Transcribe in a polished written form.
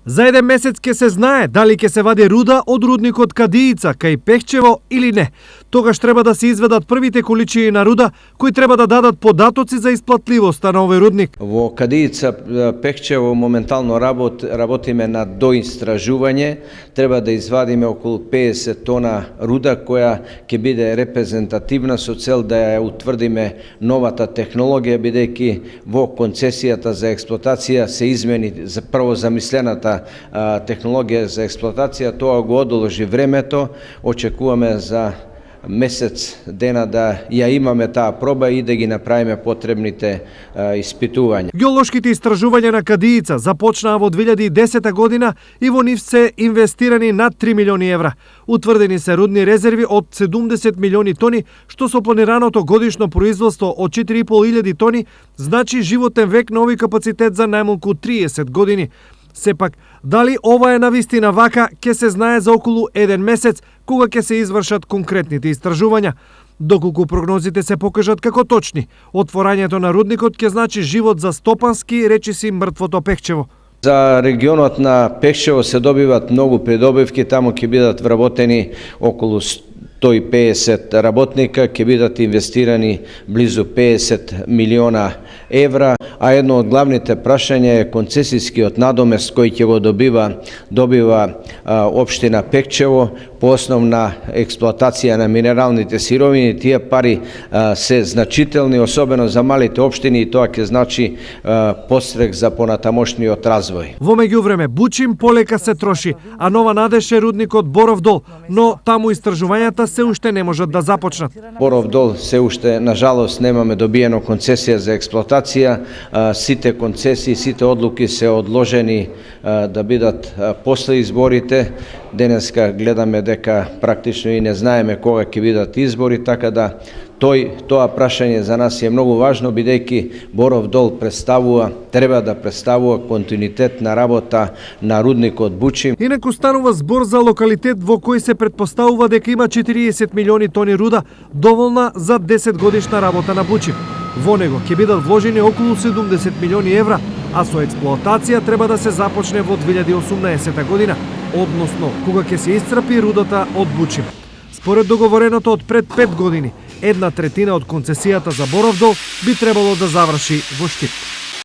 За еден месец ќе се знае дали ќе се вади руда од рудникот Кадиица кај Пехчево или не. Тогаш треба да се изведат првите количини на руда кои треба да дадат податоци за исплатливоста на овој рудник. Во Кадиица Пехчево моментално работиме на доистражување. Треба да извадиме околу 50 тона руда која ќе биде репрезентативна со цел да ја утврдиме новата технологија, бидејќи во концесијата за експлоатација се измени за прво замислената технологија за експлоатација, тоа го одложи времето. Очекуваме за месец дена да ја имаме таа проба и да ги направиме потребните испитувања. Геолошките истражувања на Кадиица започнаа во 2010 година и во нив се инвестирани над 3 милиони евра. Утврдени се рудни резерви од 70 милиони тони, што со планираното годишно производство од 4.500 тони значи животен век на овој капацитет за најмалку 30 години. Сепак, дали ова е навистина вака, ќе се знае за околу еден месец, кога ќе се извршат конкретните истражувања. Доколку прогнозите се покажат како точни, отворањето на рудникот ќе значи живот за стопански, речиси мртвото Пехчево. За регионот на Пехчево се добиват многу придобивки, таму ќе бидат вработени околу 150 работника, ќе бидат инвестирани близу 50 милиона евра, а едно од главните прашања е концесискиот надомест кој ќе го добива општина Пехчево по основна експлоатација на минералните сировини. Тие пари се значителни, особено за малите општини, и тоа ќе значи пострек за понатамошниот развој. Во меѓувреме Бучим полека се троши, а нова надеж е рудникот Боров дол, но таму истражувањата се уште не можат да започнат. Боров дол се уште, на жалост, немаме добиено концесија за експлоатација. Сите концесии, сите одлуки се одложени да бидат после изборите. Денеска гледаме дека практично и не знаеме кога ќе бидат избори, така да тоа прашање за нас е многу важно, бидејќи Боров дол треба да представува континуитет на работа на рудникот Бучим. Инаку станува збор за локалитет во кој се претпоставува дека има 40 милиони тони руда, доволна за 10 годишна работа на Бучим. Во него ќе бидат вложени околу 70 милиони евра, а со експлоатација треба да се започне во 2018 година, односно кога ќе се исцрпи рудата од Бучим. Според договореното од пред 5 години, 1/3 од концесијата за Боров дол би требало да заврши во Штип.